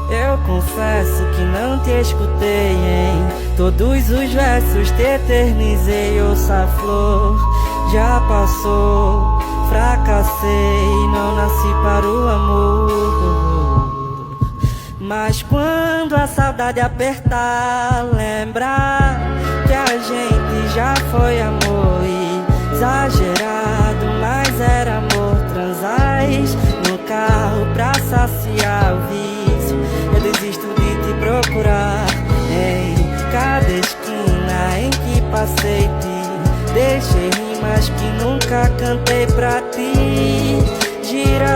Eu confesso que não te escutei em todos os versos, te eternizei, ouça a flor. Já passou, fracassei, não nasci para o amor. Mas quando a saudade apertar, lembrar que a gente já foi amor e exagerado, mas era amor. Transais no carro pra saciar o vício. Eu desisto de te procurar em cada esquina em que passei. Te deixei rimas que nunca cantei pra ti. Gira